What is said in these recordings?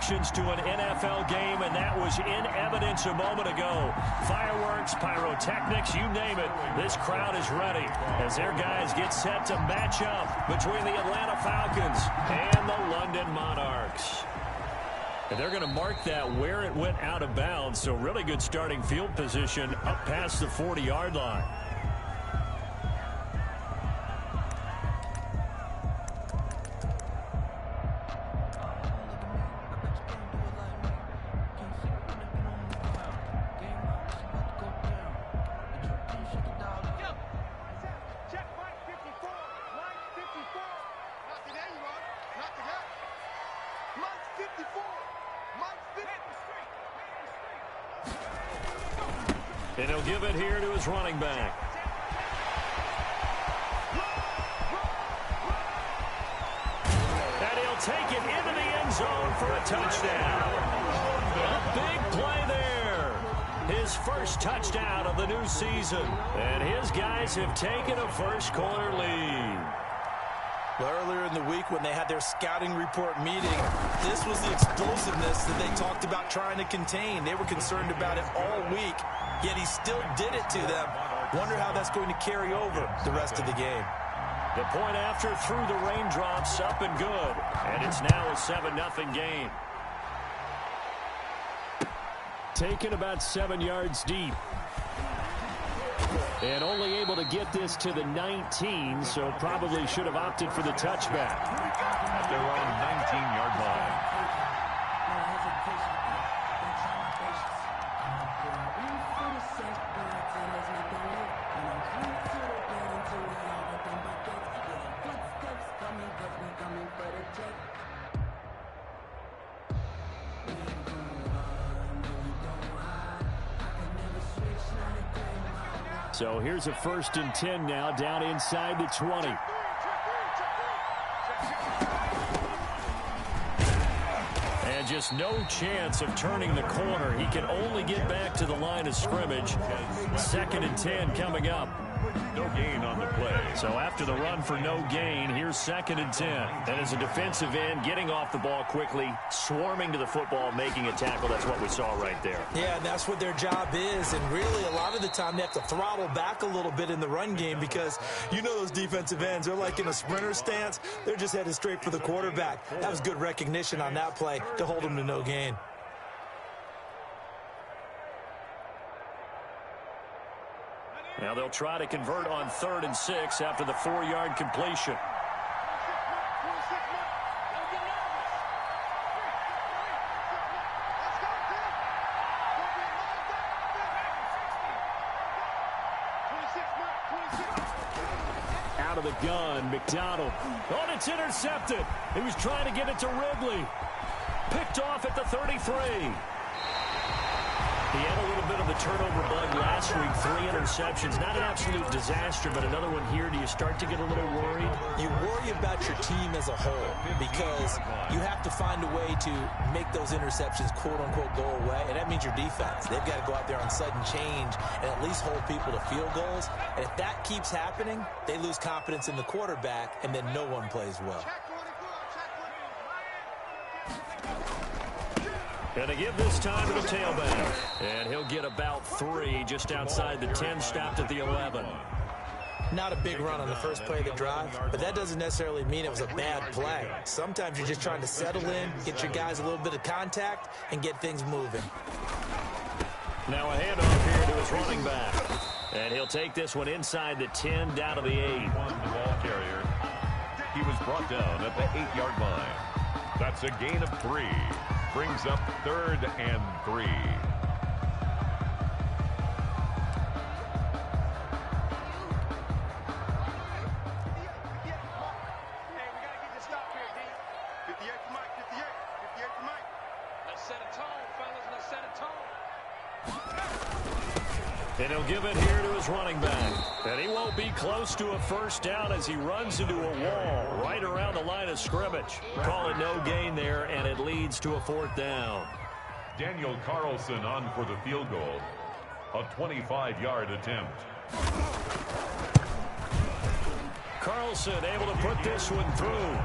reactions to an NFL game, and that was in evidence a moment ago. Fireworks, pyrotechnics, you name it. This crowd is ready as their guys get set to match up between the Atlanta Falcons and the London Monarchs. And they're going to mark that where it went out of bounds, so really good starting field position up past the 40-yard line. And he'll give it here to his running back. And he'll take it into the end zone for a touchdown. A big play there. His first touchdown of the new season. And his guys have taken a first-quarter lead. Earlier in the week when they had their scouting report meeting, this was the explosiveness that they talked about trying to contain. They were concerned about it all week, yet he still did it to them. Wonder how that's going to carry over the rest of the game. The point after through the raindrops, up and good. And it's now a 7-0 game. Taken about 7 yards deep. And only able to get this to the 19, so probably should have opted for the touchback. At their own 19-yard line. So here's a 1st and 10 now, down inside the 20. And just no chance of turning the corner. He can only get back to the line of scrimmage. 2nd and 10 coming up. No gain on the play. So after the run for no gain, here's 2nd and 10. And as a defensive end, getting off the ball quickly, swarming to the football, making a tackle. That's what we saw right there. Yeah, and that's what their job is. And really, a lot of the time, they have to throttle back a little bit in the run game because you know those defensive ends, they're like in a sprinter stance. They're just headed straight for the quarterback. That was good recognition on that play to hold them to no gain. Now they'll try to convert on 3rd and 6 after the 4-yard completion. Out of the gun, McDonald. Oh, and it's intercepted. He was trying to get it to Ridley. Picked off at the 33. He had a little bit of the turnover bug last week, 3 interceptions. Not an absolute disaster, but another one here. Do you start to get a little worried? You worry about your team as a whole because you have to find a way to make those interceptions, quote-unquote, go away, and that means your defense. They've got to go out there on sudden change and at least hold people to field goals. And if that keeps happening, they lose confidence in the quarterback, and then no one plays well. Gonna give this time to the tailback. And he'll get about 3 just outside the 10, stopped at the 11. Not a big run on the first play of the drive, but that doesn't necessarily mean it was a bad play. Sometimes you're just trying to settle in, get your guys a little bit of contact, and get things moving. Now a handoff here to his running back. And he'll take this one inside the 10, down to the 8. The ball carrier. He was brought down at the 8-yard line. That's a gain of 3. Brings up 3rd and 3. And he'll give it here to his running back. And he won't be close to a first down as he runs into a wall right around the line of scrimmage. Call it no gain there, and it leads to a 4th down. Daniel Carlson on for the field goal. A 25-yard attempt. Carlson able to put this one through.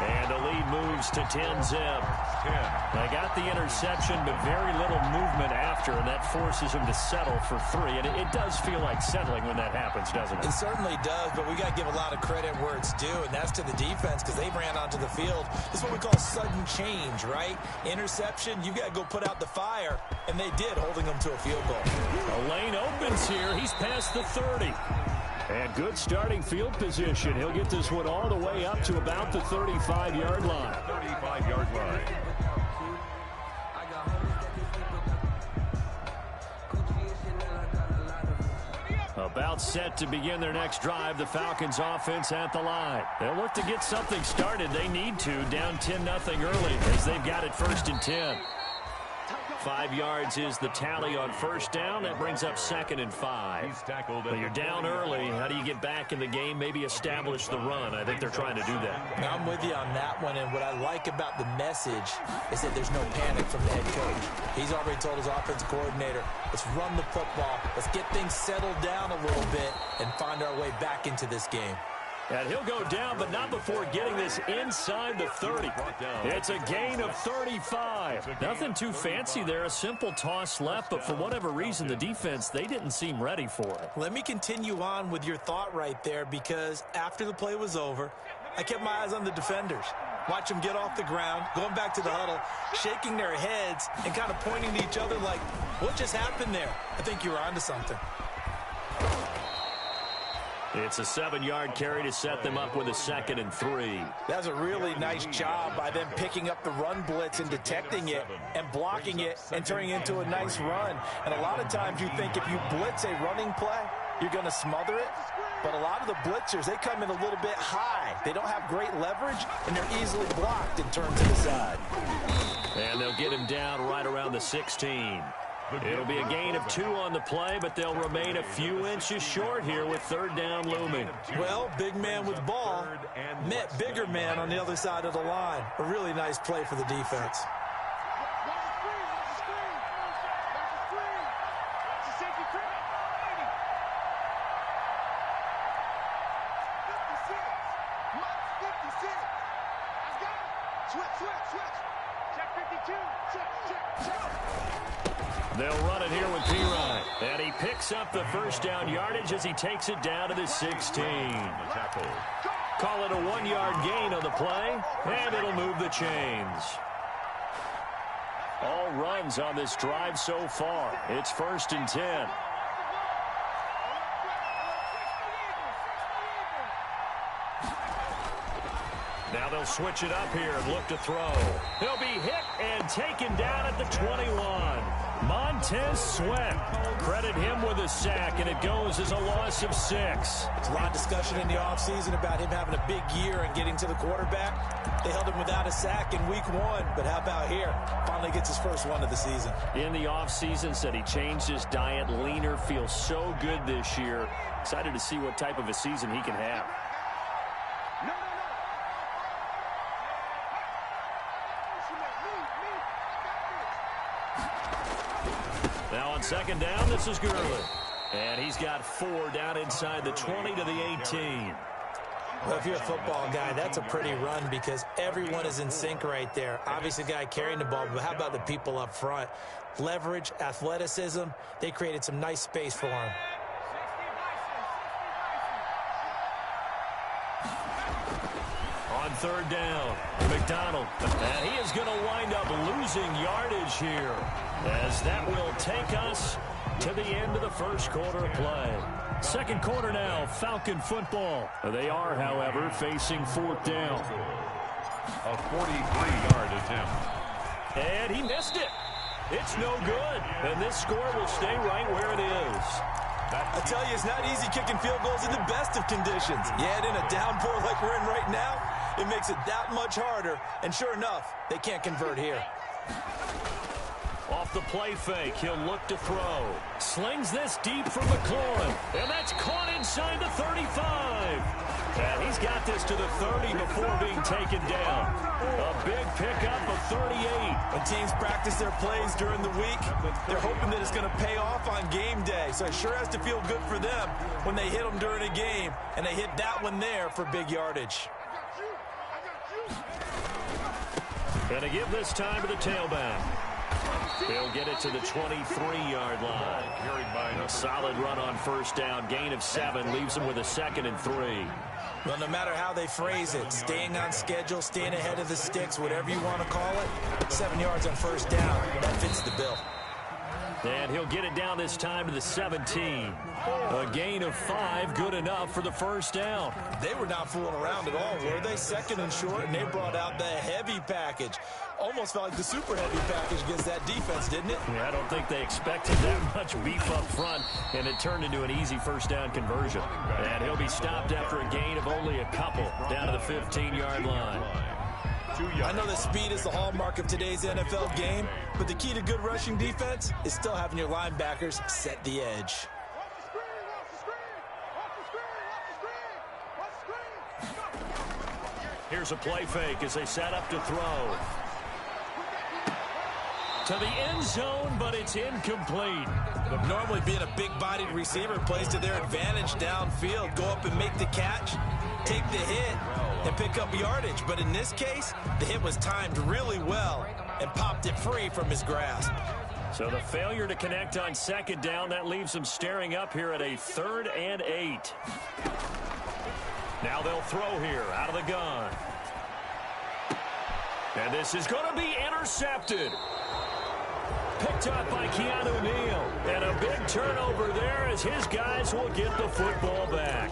And the lead moves to 10-zip. They got the interception, but very little movement after, and that forces them to settle for 3. And it does feel like settling when that happens, doesn't it? It certainly does, but we got to give a lot of credit where it's due, and that's to the defense because they ran onto the field. This is what we call sudden change, right? Interception, you got to go put out the fire, and they did, holding them to a field goal. A lane opens here. He's past the 30. And good starting field position. He'll get this one all the way up to about the 35-yard line. 35-yard line. About set to begin their next drive, the Falcons offense at the line. They'll look to get something started. They need to, down 10-0 early as they've got it 1st and 10. 5 yards is the tally on first down. That brings up 2nd and 5. But you're down early. How do you get back in the game, maybe establish the run? I think they're trying to do that. Now, I'm with you on that one, and what I like about the message is that there's no panic from the head coach. He's already told his offensive coordinator, let's run the football, let's get things settled down a little bit and find our way back into this game. And he'll go down, but not before getting this inside the 30. It's a gain of 35. Nothing too fancy there. A simple toss left, but for whatever reason, the defense, they didn't seem ready for it. Let me continue on with your thought right there, because after the play was over, I kept my eyes on the defenders. Watch them get off the ground, going back to the huddle, shaking their heads and kind of pointing to each other like, what just happened there? I think you were onto something. It's a 7-yard carry to set them up with a 2nd and 3. That's a really nice job by them picking up the run blitz and detecting it and blocking it and turning it into a nice run. And a lot of times you think if you blitz a running play, you're going to smother it. But a lot of the blitzers, they come in a little bit high. They don't have great leverage, and they're easily blocked and turned to the side. And they'll get him down right around the 16. It'll be a gain of 2 on the play, but they'll remain a few inches short here with 3rd down looming. Well, big man with ball met bigger man on the other side of the line. A really nice play for the defense. They'll run it here with P-Ryan. And he picks up the 1st down yardage as he takes it down to the 16. Call it a 1-yard gain on the play, and it'll move the chains. All runs on this drive so far. It's 1st and 10. Now they'll switch it up here and look to throw. He'll be hit and taken down at the 21. Montez Sweat. Credit him with a sack, and it goes as a loss of 6. There's a lot of discussion in the offseason about him having a big year and getting to the quarterback. They held him without a sack in week 1, but how about here? Finally gets his first one of the season. In the offseason, said he changed his diet, leaner, feels so good this year. Excited to see what type of a season he can have. Now on 2nd down, this is Gurley. And he's got 4 down inside the 20 to the 18. Well, if you're a football guy, that's a pretty run because everyone is in sync right there. Obviously, the guy carrying the ball, but how about the people up front? Leverage, athleticism, they created some nice space for him. On 3rd down, McDonald. And he is going to wind up losing yardage here, as that will take us to the end of the 1st quarter of play. 2nd quarter now, Falcon football. They are, however, facing 4th down. A 43-yard attempt. And he missed it. It's no good. And this score will stay right where it is. I tell you, it's not easy kicking field goals in the best of conditions. Yet in a downpour like we're in right now, it makes it that much harder. And sure enough, they can't convert here. Off the play fake, he'll look to throw. Slings this deep for McLaurin. And that's caught inside the 35. And he's got this to the 30 before being taken down. A big pickup of 38. When teams practice their plays during the week, they're hoping that it's going to pay off on game day. So it sure has to feel good for them when they hit them during a game. And they hit that one there for big yardage. Gonna give this time to the tailback. He'll get it to the 23-yard line. A solid run on first down. Gain of 7 leaves him with a 2nd and 3. Well, no matter how they phrase it, staying on schedule, staying ahead of the sticks, whatever you want to call it, 7 yards on first down, that fits the bill. And he'll get it down this time to the 17. A gain of 5, good enough for the first down. They were not fooling around at all, were they? 2nd and short, and they brought out the heavy package. Almost felt like the super heavy package against that defense, didn't it? Yeah, I don't think they expected that much beef up front, and it turned into an easy first down conversion. And he'll be stopped after a gain of only a couple, down to the 15-yard line. I know that speed is the hallmark of today's NFL game, but the key to good rushing defense is still having your linebackers set the edge. Here's a play fake as they set up to throw. To the end zone, but it's incomplete. Normally being a big-bodied receiver plays to their advantage downfield. Go up and make the catch, take the hit, and pick up yardage. But in this case, the hit was timed really well and popped it free from his grasp. So the failure to connect on 2nd down, that leaves him staring up here at a 3rd and 8. Now they'll throw here out of the gun. And this is going to be intercepted. Picked up by Keanu Neal. And a big turnover there as his guys will get the football back.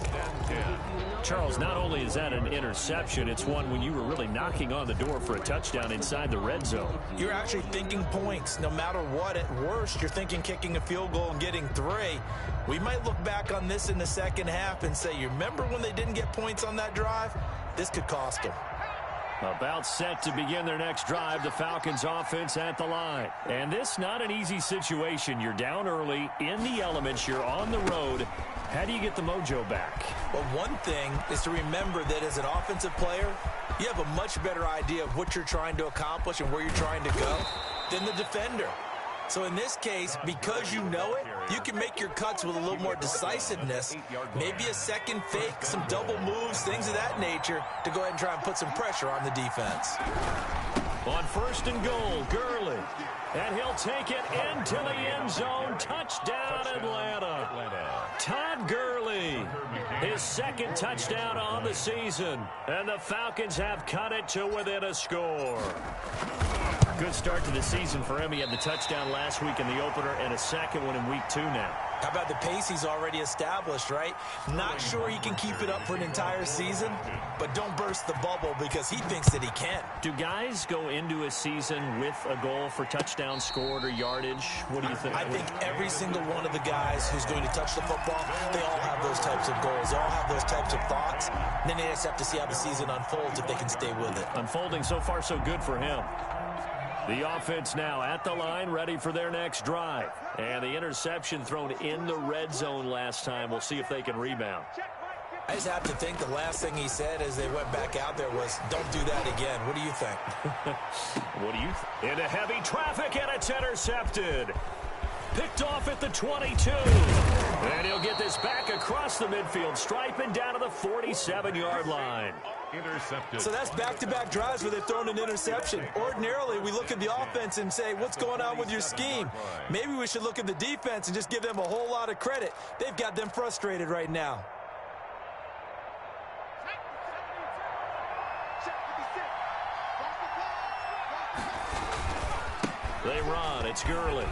Charles, not only is that an interception, it's one when you were really knocking on the door for a touchdown inside the red zone. You're actually thinking points. No matter what, at worst, you're thinking kicking a field goal and getting 3. We might look back on this in the second half and say, you remember when they didn't get points on that drive? This could cost them. About set to begin their next drive, the Falcons offense at the line. And this not an easy situation. You're down early, in the elements, you're on the road. How do you get the mojo back? Well, one thing is to remember that as an offensive player, you have a much better idea of what you're trying to accomplish and where you're trying to go than the defender. So in this case, because you know it, you can make your cuts with a little more decisiveness, maybe a second fake, some double moves, things of that nature, to go ahead and try and put some pressure on the defense. On 1st and goal, Gurley. And he'll take it into the end zone. Touchdown, Atlanta. Todd Gurley, his 2nd touchdown on the season. And the Falcons have cut it to within a score. Good start to the season for him. He had the touchdown last week in the opener and a 2nd one in week 2 now. How about the pace he's already established, right? Not sure he can keep it up for an entire season, but don't burst the bubble because he thinks that he can. Do guys go into a season with a goal for touchdown scored or yardage? What do you think? I think every single one of the guys who's going to touch the football, they all have those types of goals. They all have those types of thoughts. And then they just have to see how the season unfolds if they can stay with it. Unfolding so far so good for him. The offense now at the line, ready for their next drive. And the interception thrown in the red zone last time. We'll see if they can rebound. I just have to think the last thing he said as they went back out there was, don't do that again. What do you think? What do you think? Into heavy traffic, and it's intercepted. Picked off at the 22. And he'll get this back across the midfield stripe and down to the 47-yard line. Intercepted. So that's back-to-back drives where they've thrown an interception. Ordinarily, we look at the offense and say, what's going on with your scheme? Maybe we should look at the defense and just give them a whole lot of credit. They've got them frustrated right now. They run. It's Gurley.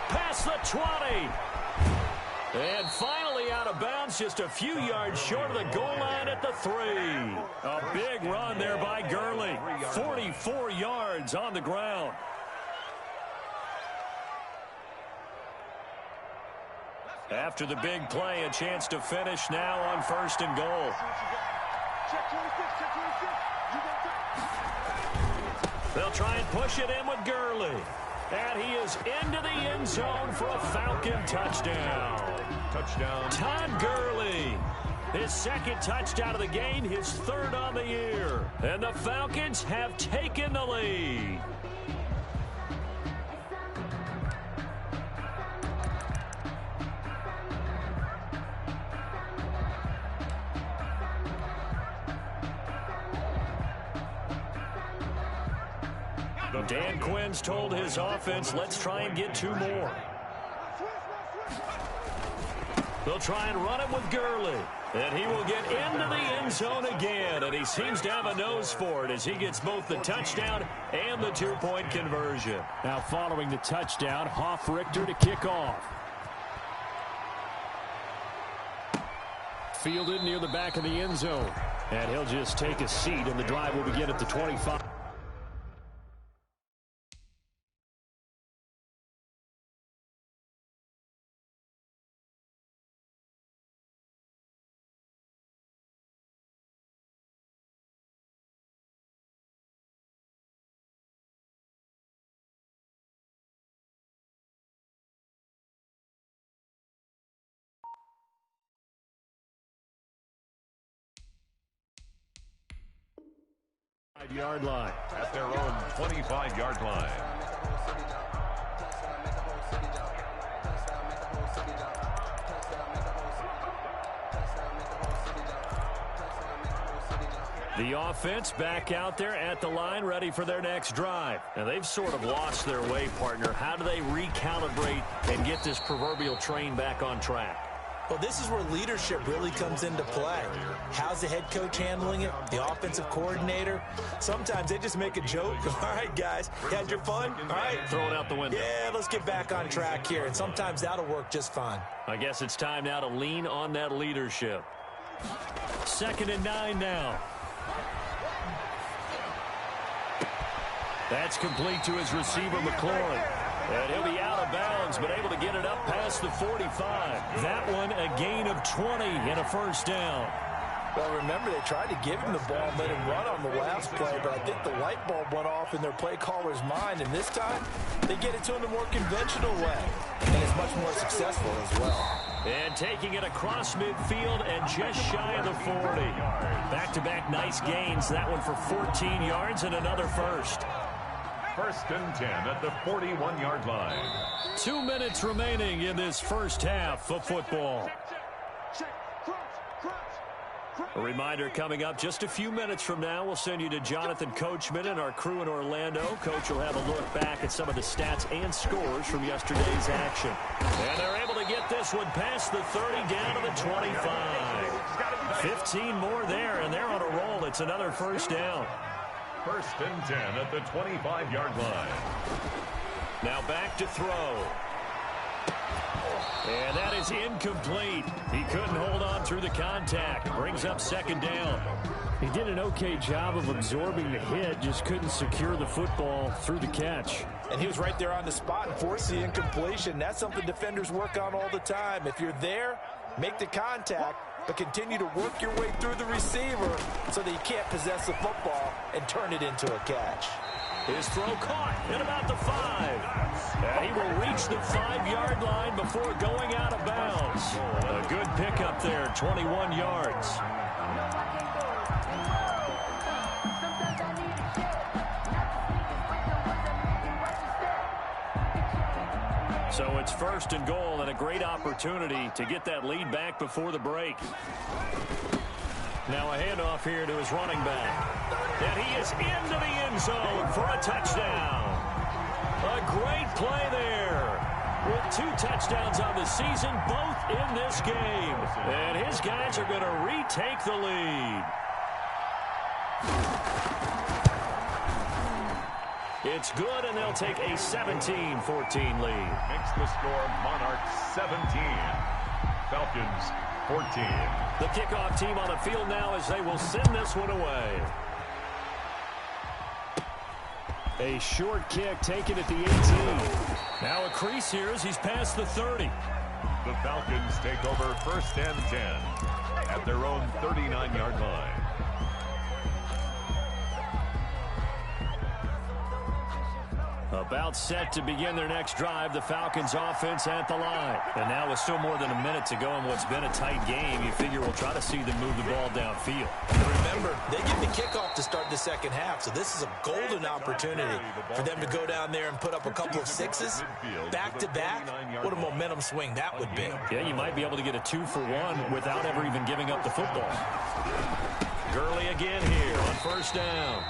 Past the 20. And finally out of bounds, just a few yards short of the goal line at the 3. A big run there by Gurley. 44 yards on the ground. After the big play, a chance to finish now on 1st and goal. They'll try and push it in with Gurley. And he is into the end zone for a Falcon touchdown. Touchdown. Todd Gurley. His 2nd touchdown of the game, his 3rd on the year. And the Falcons have taken the lead. Dan Quinn's told his offense, let's try and get 2 more. They'll try and run it with Gurley. And he will get into the end zone again. And he seems to have a nose for it as he gets both the touchdown and the 2-point conversion. Now following the touchdown, Richter to kick off. Fielded near the back of the end zone. And he'll just take a seat, and the drive will begin at the 25. Yard line. At their own 25-yard line. The offense back out there at the line, ready for their next drive. Now, they've sort of lost their way, partner. How do they recalibrate and get this proverbial train back on track? Well, this is where leadership really comes into play. How's the head coach handling it? The offensive coordinator? Sometimes they just make a joke. All right, guys, you had your fun? All right. Throw it out the window. Yeah, let's get back on track here. And sometimes that'll work just fine. I guess it's time now to lean on that leadership. 2nd and 9 now. That's complete to his receiver, McLaurin. And he'll be out of bounds, but able to get it up past the 45. That one a gain of 20 and a first down. Well, remember, they tried to give him the ball and let him run on the last play, but I think the light bulb went off in their play caller's mind, and this time they get it to him the more conventional way, and it's much more successful as well. And taking it across midfield and just shy of the 40. Back-to-back nice gains. That one for 14 yards and another first. 1st and 10 at the 41-yard line. 2 minutes remaining in this first half of football. A reminder coming up just a few minutes from now. We'll send you to Jonathan Coachman and our crew in Orlando. Coach will have a look back at some of the stats and scores from yesterday's action. And they're able to get this one past the 30 down to the 25. 15 more there, and they're on a roll. It's another first down. 1st and 10 at the 25-yard line. Now back to throw. And that is incomplete. He couldn't hold on through the contact. Brings up 2nd down. He did an okay job of absorbing the hit, just couldn't secure the football through the catch. And he was right there on the spot and forced the incompletion. That's something defenders work on all the time. If you're there, make the contact, but continue to work your way through the receiver so that you can't possess the football and turn it into a catch. His throw caught at about the 5. And he will reach the 5-yard line before going out of bounds. A good pickup there, 21 yards. So it's 1st and goal and a great opportunity to get that lead back before the break. Now a handoff here to his running back. And he is into the end zone for a touchdown. A great play there. With 2 touchdowns on the season, both in this game. And his guys are going to retake the lead. It's good, and they'll take a 17-14 lead. Makes the score Monarchs 17. Falcons 14. The kickoff team on the field now as they will send this one away. A short kick taken at the 18. Now a crease here as he's past the 30. The Falcons take over 1st and 10 at their own 39-yard line. About set to begin their next drive, the Falcons offense at the line. And now with still more than a minute to go in what's been a tight game, you figure we'll try to see them move the ball downfield. Remember, they get the kickoff to start the second half, so this is a golden opportunity for them to go down there and put up a couple of 6s back-to-back. What a momentum swing that would be. Yeah, you might be able to get a 2-for-1 without ever even giving up the football. Gurley again here on 1st down.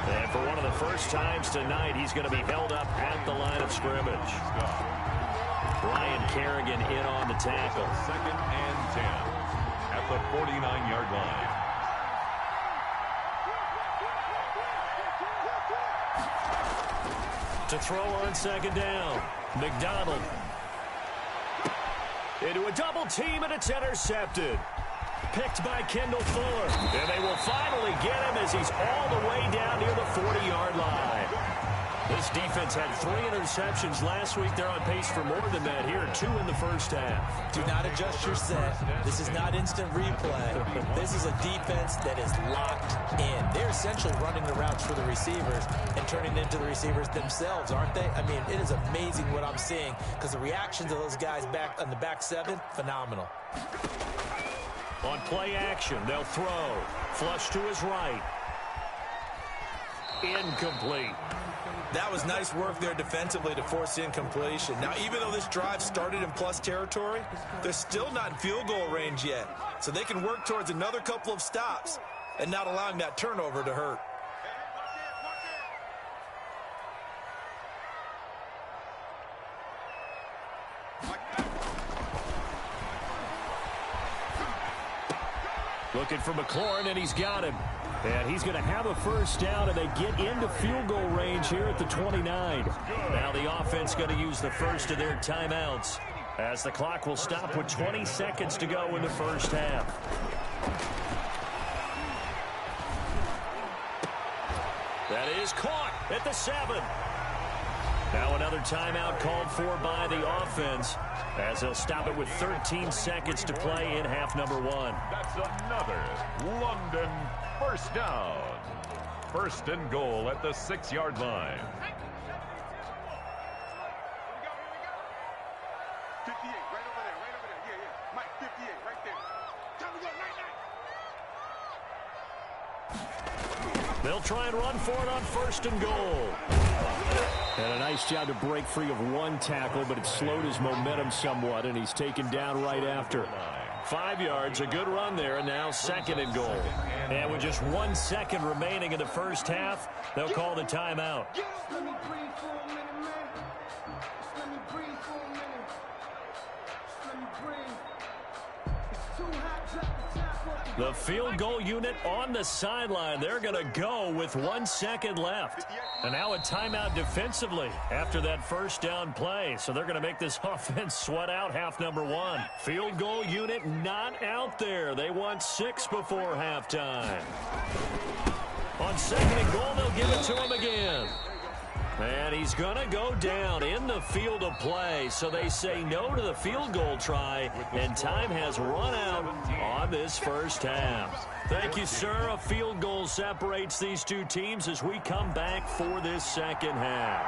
And for one of the first times tonight, he's going to be held up at the line of scrimmage. Ryan Kerrigan in on the tackle. 2nd and 10 at the 49-yard line. To throw on 2nd down, McDonald. Into a double team, and it's intercepted. Picked by Kendall Fuller. And they will finally get him as he's all the way down near the 40-yard line. This defense had 3 interceptions last week. They're on pace for more than that here. 2 in the first half. Do not adjust your set. This is not instant replay. This is a defense that is locked in. They're essentially running the routes for the receivers and turning into the receivers themselves, aren't they? I mean, it is amazing what I'm seeing because the reactions of those guys back on the back 7, phenomenal. On play action, they'll throw. Flush to his right. Incomplete. That was nice work there defensively to force incompletion. Now, even though this drive started in plus territory, they're still not in field goal range yet. So they can work towards another couple of stops and not allowing that turnover to hurt. Looking for McLaurin, and he's got him. And he's going to have a first down, and they get into field goal range here at the 29. Now the offense going to use the first of their timeouts as the clock will stop with 20 seconds to go in the first half. That is caught at the 7. Now another timeout called for by the offense as they'll stop it with 13 seconds to play in half number 1. That's another London first down. 1st and goal at the 6-yard line. 58, right over there. Yeah. Mike, 58, right there. Time to go, night. They'll try and run for it on 1st and goal. And a nice job to break free of one tackle, but it slowed his momentum somewhat, and he's taken down right after. 5 yards, a good run there, and now 2nd and goal. And with just 1 second remaining in the first half, they'll call the timeout. Let me breathe for a minute, man. Just let me breathe for a minute. Just let me breathe. It's too hot, drop the top off the The field goal unit on the sideline. They're going to go with 1 second left. And now a timeout defensively after that first down play. So they're going to make this offense sweat out half number 1. Field goal unit not out there. They want 6 before halftime. On 2nd and goal, they'll give it to him again. And he's going to go down in the field of play. So they say no to the field goal try, and time has run out on this first half. Thank you, sir. A field goal separates these two teams as we come back for this second half.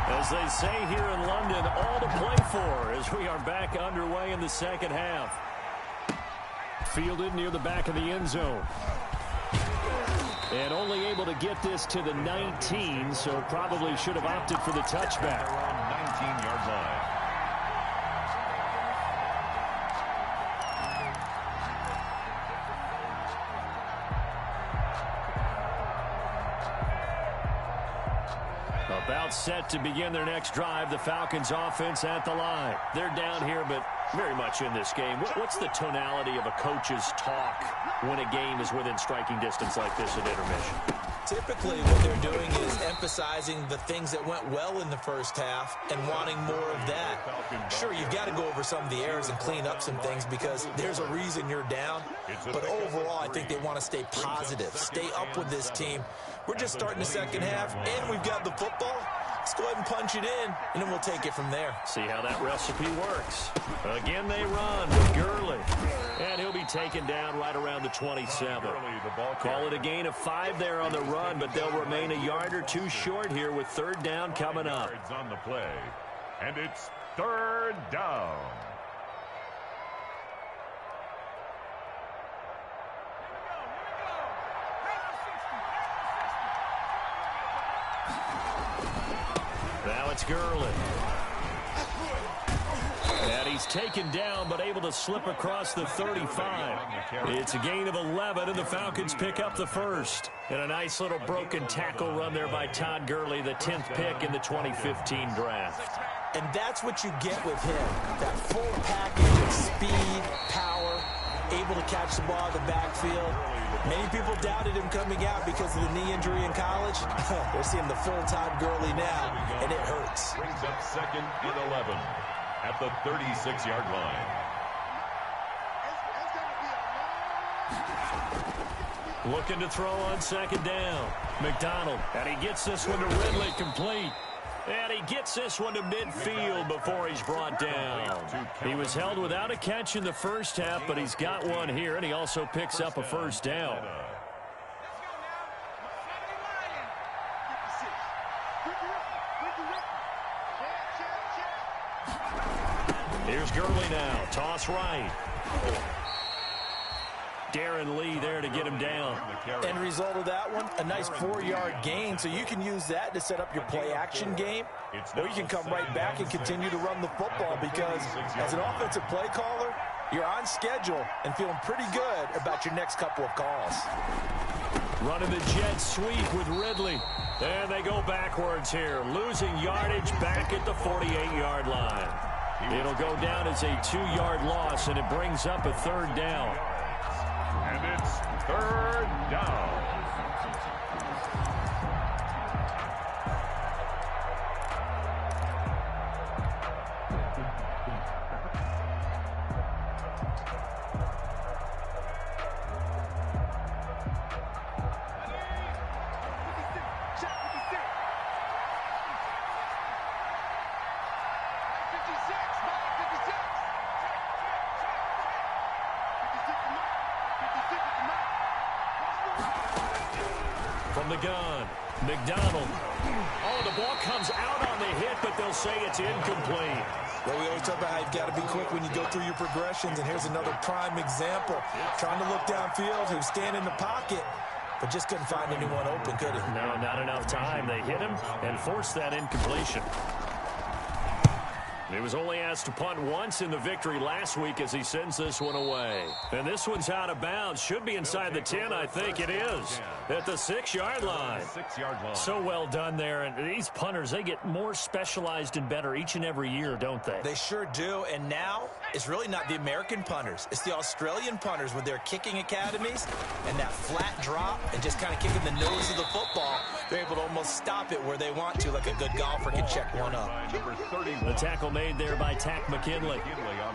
As they say here in London, all to play for as we are back underway in the second half. Fielded near the back of the end zone. And only able to get this to the 19, so probably should have opted for the touchback. Around 19-yard line. About set to begin their next drive, the Falcons offense at the line. They're down here, but very much in this game. What's the tonality of a coach's talk when a game is within striking distance like this at intermission? Typically, what they're doing is emphasizing the things that went well in the first half and wanting more of that. Sure, you've got to go over some of the errors and clean up some things because there's a reason you're down. But overall, I think they want to stay positive, stay up with this team. We're just starting the second half, and we've got the football. Let's go ahead and punch it in, and then we'll take it from there. See how that recipe works. Again, they run with Gurley. And he'll be taken down right around the 27. Call it a gain of 5 there on the run, but they'll remain a yard or two short here with 3rd down coming up. On the play, and it's 3rd down. Now it's Gurley. And he's taken down, but able to slip across the 35. It's a gain of 11, and the Falcons pick up the first. And a nice little broken tackle run there by Todd Gurley, the 10th pick in the 2015 draft. And that's what you get with him, that full package of speed, power, able to catch the ball in the backfield. Many people doubted him coming out because of the knee injury in college. They're seeing the full Todd Gurley now, and it hurts. Brings up 2nd and 11 at the 36-yard line. Looking to throw on 2nd down. McDonald, and he gets this one to Ridley, complete. And he gets this one to midfield before he's brought down. He was held without a catch in the first half, but he's got one here, and he also picks up a first down. Here's Gurley now. Toss right. Darren Lee there to get him down. End result of that one, a nice 4-yard gain, so you can use that to set up your play-action game, or you can come right back and continue to run the football because as an offensive play caller, you're on schedule and feeling pretty good about your next couple of calls. Running the jet sweep with Ridley. And they go backwards here, losing yardage back at the 48-yard line. It'll go down as a 2-yard loss, and it brings up a 3rd down. And it's 3rd down. From the gun, McDonald. Oh, the ball comes out on the hit, but they'll say it's incomplete. Well, we always talk about how you've got to be quick when you go through your progressions, and here's another prime example. Trying to look downfield, he was standing in the pocket, but just couldn't find anyone open, could he? No, not enough time. They hit him and forced that incompletion. He was only asked to punt once in the victory last week as he sends this one away. And this one's out of bounds. Should be inside the 10, I think it is. At the 6-yard line. So well done there. And these punters, they get more specialized and better each and every year, don't they? They sure do. And now, it's really not the American punters. It's the Australian punters with their kicking academies and that flat drop and just kind of kicking the nose of the football. They're able to almost stop it where they want to, like a good golfer can check one up. The tackle made there by Tack McKinley.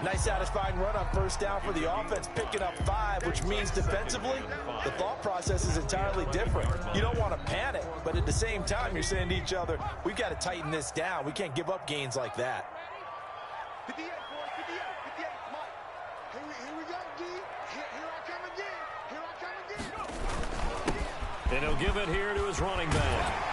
Nice satisfying run on 1st down for the offense, picking up 5, which means defensively, the thought process is entirely different. You don't want to panic, but at the same time, you're saying to each other, we've got to tighten this down. We can't give up gains like that. 58, boys, 58, 58. Mike, here we go, D. Here I come again. And he'll give it here to his running back.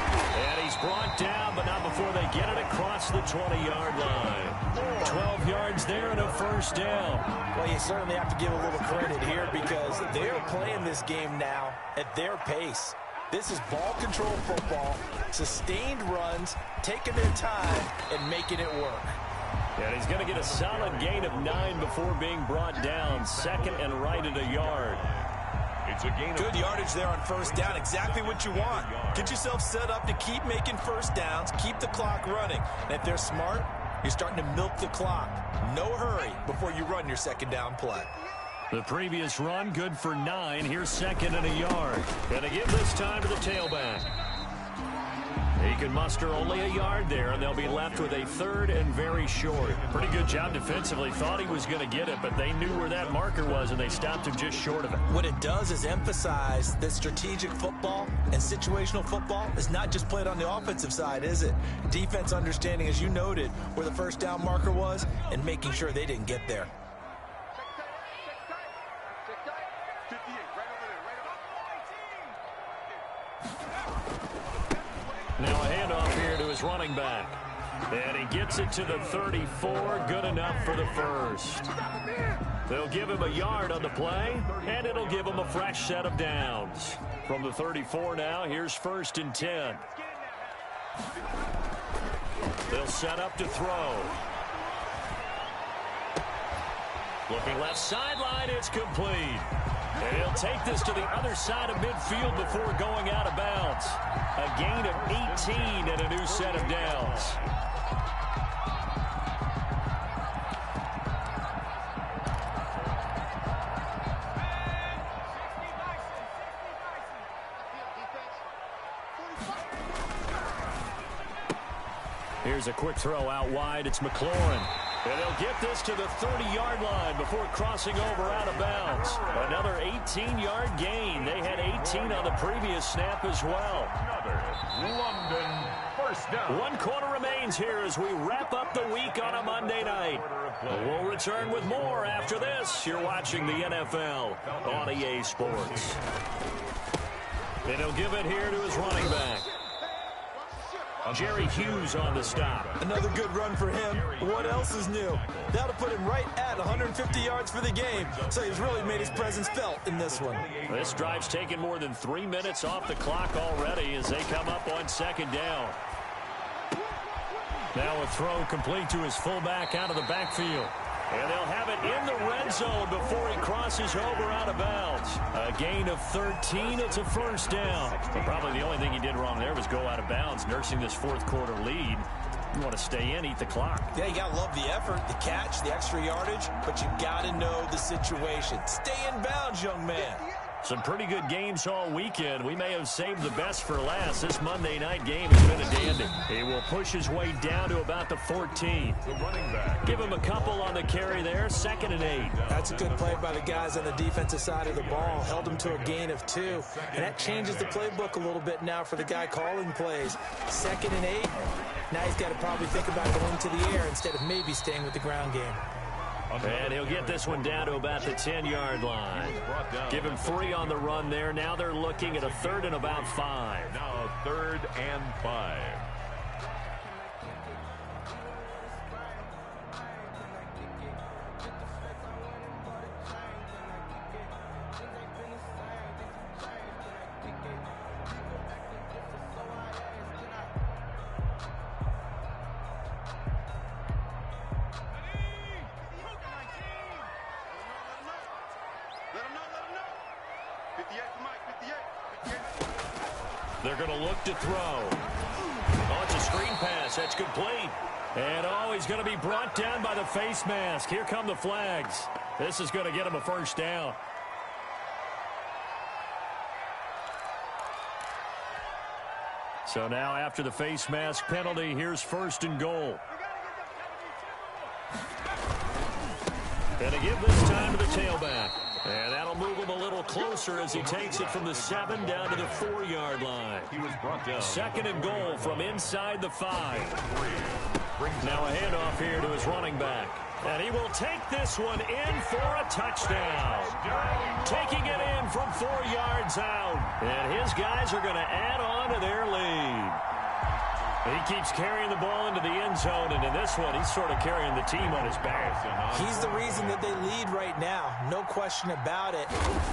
And he's brought down, but not before they get it across the 20-yard line. 12 yards there and a first down. Well, you certainly have to give a little credit here because they're playing this game now at their pace. This is ball control football, sustained runs, taking their time, and making it work. And he's going to get a solid gain of 9 before being brought down. 2nd and right at a yard. It's a gain of good yardage there on 1st down. Exactly what you want. Get yourself set up to keep making 1st downs, keep the clock running. And if they're smart, you're starting to milk the clock. No hurry before you run your 2nd down play. The previous run, good for 9. Here's 2nd and a yard. And to give this time to the tailback. He can muster only a yard there, and they'll be left with a 3rd and very short. Pretty good job defensively. Thought he was going to get it, but they knew where that marker was, and they stopped him just short of it. What it does is emphasize that strategic football and situational football is not just played on the offensive side, is it? Defense understanding, as you noted, where the 1st down marker was and making sure they didn't get there. Now a handoff here to his running back. And he gets it to the 34. Good enough for the first. They'll give him a yard on the play, and it'll give him a fresh set of downs. From the 34 now, here's 1st and 10. They'll set up to throw. Looking left sideline, it's complete. And he'll take this to the other side of midfield before going out of bounds. A gain of 18 and a new set of downs. Here's a quick throw out wide. It's McLaurin. And they'll get this to the 30-yard line before crossing over out of bounds. Another 18-yard gain. They had 18 on the previous snap as well. Another London first down. 1 quarter remains here as we wrap up the week on a Monday night. We'll return with more after this. You're watching the NFL on EA Sports. And he'll give it here to his running back. Jerry Hughes on the stop. Another good run for him. What else is new? That'll put him right at 150 yards for the game. So he's really made his presence felt in this one. This drive's taken more than 3 minutes off the clock already as they come up on second down. Now a throw complete to his fullback out of the backfield. And they'll have it in the red zone before he crosses over out of bounds. A gain of 13. It's a first down. But probably the only thing he did wrong there was go out of bounds, nursing this fourth quarter lead. You want to stay in, eat the clock. Yeah, you got to love the effort, the catch, the extra yardage, but you got to know the situation. Stay in bounds, young man. Some pretty good games all weekend. We may have saved the best for last. This Monday night game has been a dandy. He will push his way down to about the 14. The running back. Give him a couple on the carry there. 2nd and 8. That's a good play by the guys on the defensive side of the ball. Held him to a gain of 2. And that changes the playbook a little bit now for the guy calling plays. 2nd and 8. Now he's got to probably think about going to the air instead of maybe staying with the ground game. And he'll get this one down to about the 10-yard line. Give him 3 on the run there. Now they're looking at a 3rd and about 5. Now 3rd and 5. They're going to look to throw. Oh, it's a screen pass. That's complete. And, oh, he's going to be brought down by the face mask. Here come the flags. This is going to get him a first down. So now after the face mask penalty, here's 1st and goal. And to give this time to the tailback. And that'll move him a little closer as he takes it from the 7 down to the 4-yard line. He was brought down. 2nd and goal from inside the 5. Now a handoff here to his running back. And he will take this one in for a touchdown. Taking it in from 4 yards out. And his guys are going to add on to their lead. He keeps carrying the ball into the end zone, and in this one, he's sort of carrying the team on his back. He's the reason that they lead right now. No question about it.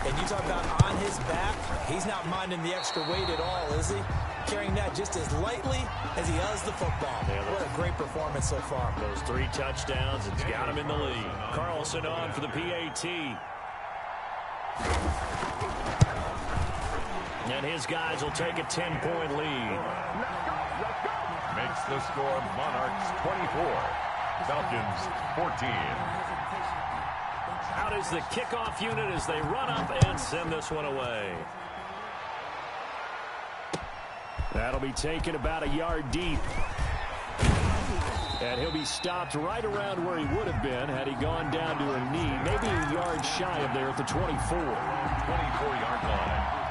And you talk about on his back, he's not minding the extra weight at all, is he? Carrying that just as lightly as he does the football. Yeah, what a great performance so far. Those 3 touchdowns, it's got him in the lead. Carlson on for the PAT. And his guys will take a 10-point lead. Makes the score Monarchs 24, Falcons 14. Out is the kickoff unit as they run up and send this one away. That'll be taken about a yard deep. And he'll be stopped right around where he would have been had he gone down to a knee, maybe a yard shy of there at the 24. 24-yard line.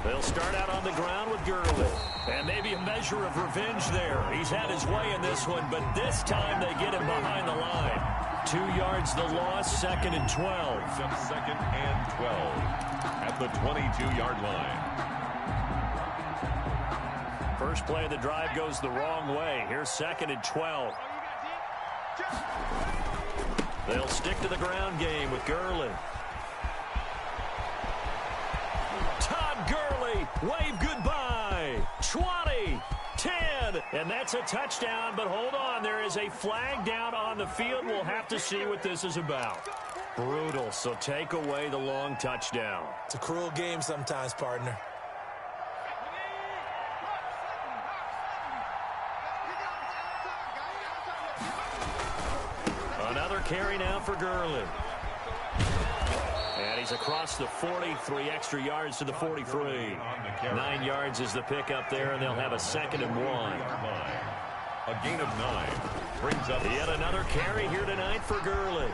They'll start out on the ground with Gurley. And maybe a measure of revenge there. He's had his way in this one, but this time they get him behind the line. 2 yards the loss, 2nd and 12. 2nd and 12 at the 22-yard line. First play of the drive goes the wrong way. Here's 2nd and 12. They'll stick to the ground game with Gurley. Todd Gurley, wave goodbye. 20, 10, and that's a touchdown. But hold on, there is a flag down on the field. We'll have to see what this is about. Brutal, so take away the long touchdown. It's a cruel game sometimes, partner. Another carry now for Gurley. And he's across the 40, 3 extra yards to the 43. 9 yards is the pickup there, and they'll have a 2nd and 1. A gain of 9 brings up yet another carry here tonight for Gurley.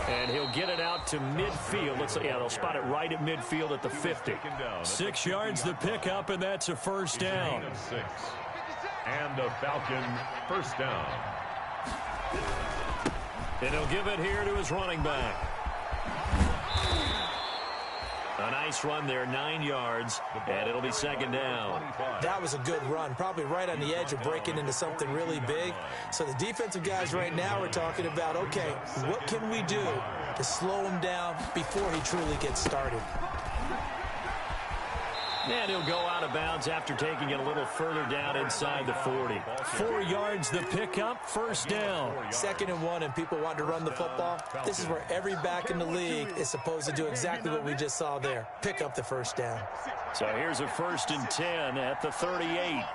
And he'll get it out to midfield. Looks like, yeah, they'll spot it right at midfield at the 50. 6 yards the pickup, and that's a first down. 6. And the Falcon first down. And he'll give it here to his running back. A nice run there, 9 yards, and it'll be 2nd down. That was a good run, probably right on the edge of breaking into something really big. So the defensive guys right now are talking about, okay, what can we do to slow him down before he truly gets started? And he'll go out of bounds after taking it a little further down inside the 40. 4 yards the pickup, first down. 2nd and 1, and people want to run the football. This is where every back in the league is supposed to do exactly what we just saw there. Pick up the first down. So here's a 1st and 10 at the 38.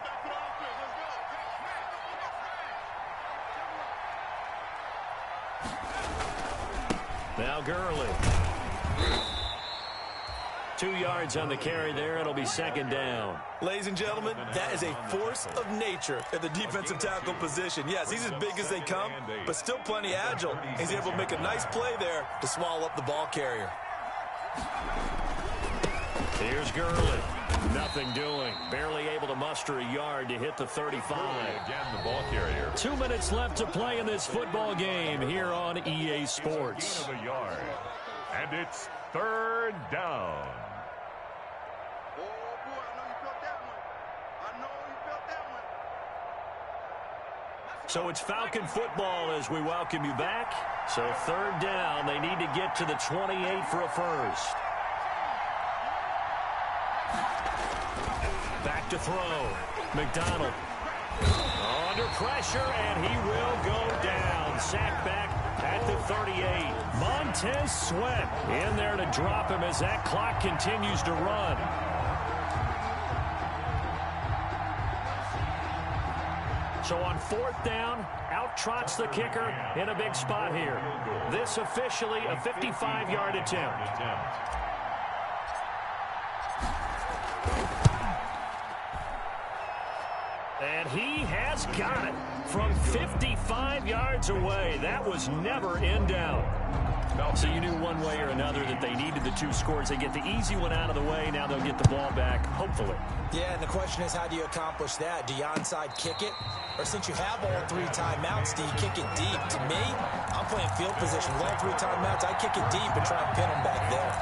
Now Gurley. 2 yards on the carry there. It'll be 2nd down. Ladies and gentlemen, that is a force of nature at the defensive tackle position. Yes, he's as big as they come, but still plenty agile. He's able to make a nice play there to swallow up the ball carrier. Here's Gurley. Nothing doing. Barely able to muster a yard to hit the 35. Again, the ball carrier. 2 minutes left to play in this football game here on EA Sports. Gain of a yard. And it's 3rd down. Oh, boy, I know you felt that one. I know you felt that one. So it's Falcon football as we welcome you back. So 3rd down. They need to get to the 28 for a first. Back to throw. McDonald. Under pressure, and he will go down. Sacked back at the 38. Montez Sweat in there to drop him as that clock continues to run. So on 4th down, out trots the kicker in a big spot here. This officially a 55-yard attempt. And he has got it from 55 yards away. That was never in doubt. So you knew one way or another that they needed the 2 scores. They get the easy one out of the way. Now they'll get the ball back, hopefully. Yeah, and the question is, how do you accomplish that? Do you onside kick it? Or since you have all 3 timeouts, do you kick it deep? To me, I'm playing field position. With all 3 timeouts, I kick it deep and try and pin them back there.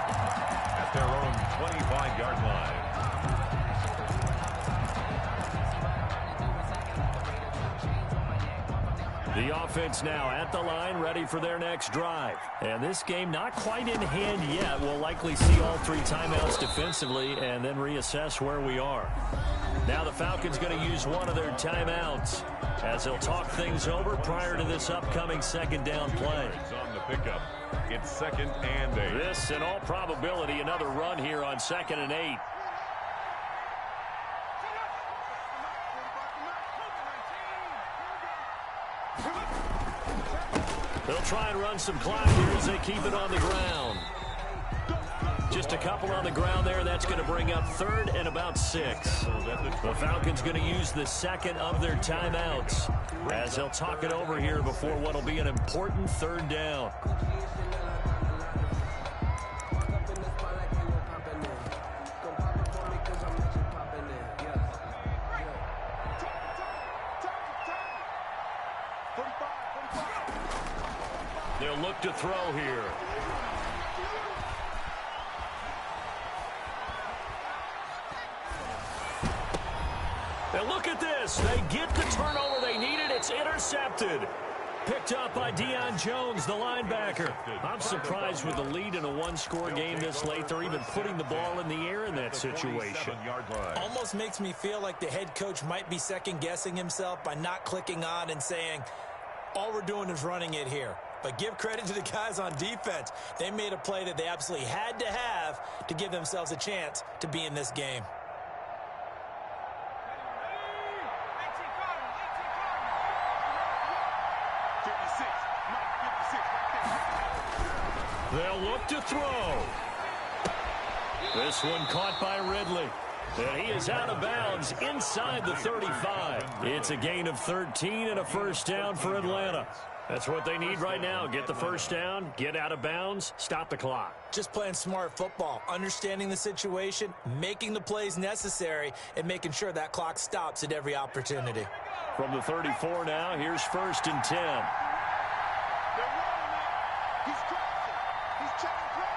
At their own 25-yard line. The offense now at the line, ready for their next drive. And this game not quite in hand yet. We'll likely see all 3 timeouts defensively and then reassess where we are. Now the Falcons going to use one of their timeouts as they'll talk things over prior to this upcoming 2nd down play. On the pickup, it's 2nd and 8. This, in all probability, another run here on 2nd and 8. They'll try and run some clock here as they keep it on the ground. Just a couple on the ground there. That's going to bring up 3rd and about 6. The Falcons going to use the 2nd of their timeouts as they'll talk it over here before what will be an important 3rd down. They'll look to throw here. And look at this. They get the turnover they needed. It's intercepted. Picked up by Deion Jones, the linebacker. I'm surprised with the lead in a one-score game this late. They're even putting the ball in the air in that situation. Almost makes me feel like the head coach might be second-guessing himself by not clicking on and saying, all we're doing is running it here. But give credit to the guys on defense. They made a play that they absolutely had to have to give themselves a chance to be in this game. They'll look to throw. This one caught by Ridley. And he is out of bounds inside the 35. It's a gain of 13 and a first down for Atlanta. That's what they need right now. Get the first down, get out of bounds, stop the clock. Just playing smart football, understanding the situation, making the plays necessary, and making sure that clock stops at every opportunity. From the 34 now, here's 1st and 10. He's crossing. He's checking play.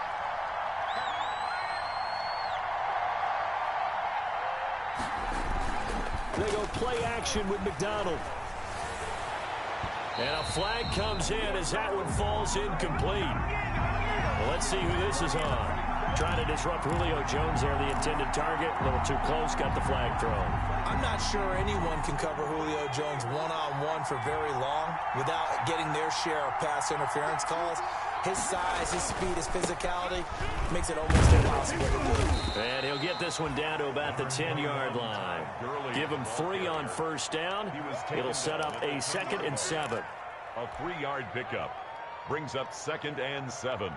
They go play action with McDonald. And a flag comes in as that one falls incomplete. Well, let's see who this is on. Trying to disrupt Julio Jones there, the intended target. A little too close, got the flag thrown. I'm not sure anyone can cover Julio Jones one-on-one for very long without getting their share of pass interference calls. His size, his speed, his physicality makes it almost impossible to do. And he'll get this one down to about the 10-yard line. Give him 3 on first down. It'll set up a 2nd and 7. A 3-yard pickup brings up 2nd and 7.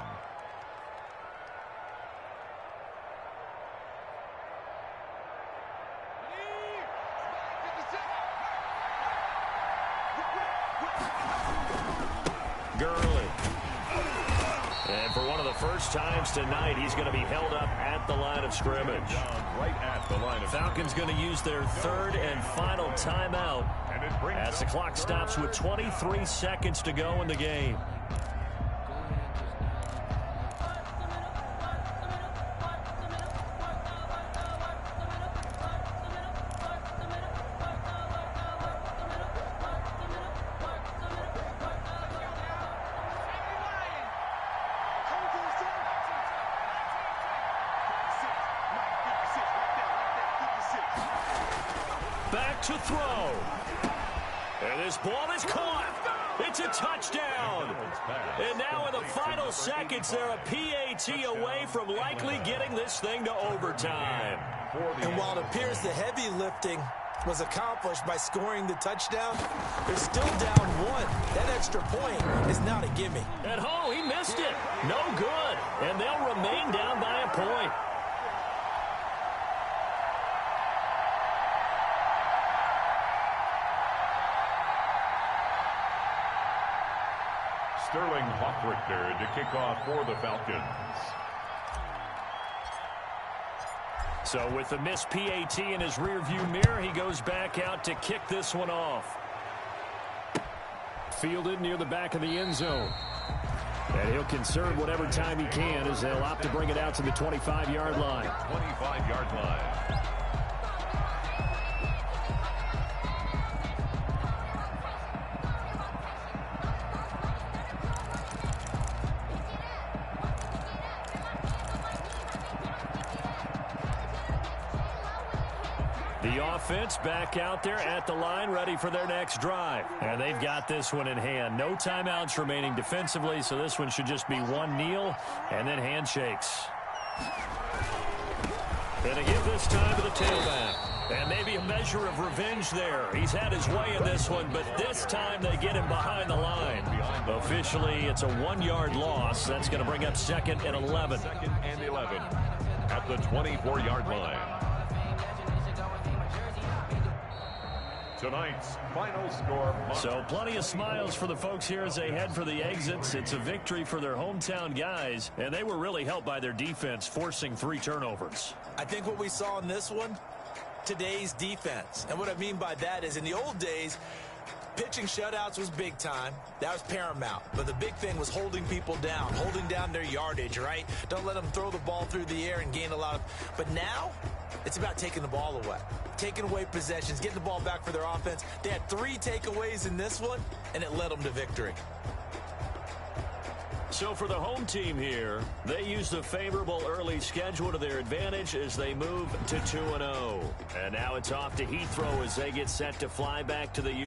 First times tonight, he's going to be held up at the line of scrimmage. Right at the line of Falcons going to use their 3rd and final timeout as the clock stops with 23 seconds to go in the game. Back to throw. And this ball is caught. It's a touchdown. And now in the final seconds, they're a PAT away from likely getting this thing to overtime. And while it appears the heavy lifting was accomplished by scoring the touchdown, they're still down 1. That extra point is not a gimme. And oh, he missed it. No good. And they'll remain down by a point. Sterling Hockrichter to kick off for the Falcons. So with the missed PAT in his rearview mirror, he goes back out to kick this one off. Fielded near the back of the end zone. And he'll conserve whatever time he can as they'll opt to bring it out to the 25-yard line. 25-yard line. The offense back out there at the line, ready for their next drive. And they've got this one in hand. No timeouts remaining defensively, so this one should just be one kneel and then handshakes. Gonna give this time to the tailback. And maybe a measure of revenge there. He's had his way in this one, but this time they get him behind the line. Officially, it's a 1-yard loss. That's going to bring up 2nd and 11. 2nd and 11 at the 24-yard line. Tonight's final score. So plenty of smiles for the folks here as they head for the exits. It's a victory for their hometown guys, and they were really helped by their defense, forcing 3 turnovers. I think what we saw in this one, today's defense. And what I mean by that is in the old days, Pitching shutouts was big time. That was paramount. But the big thing was holding people down, holding down their yardage, right? Don't let them throw the ball through the air and gain a lot of... But now, it's about taking the ball away. Taking away possessions, getting the ball back for their offense. They had 3 takeaways in this one, and it led them to victory. So for the home team here, they use the favorable early schedule to their advantage as they move to 2-0. And now it's off to Heathrow as they get set to fly back to the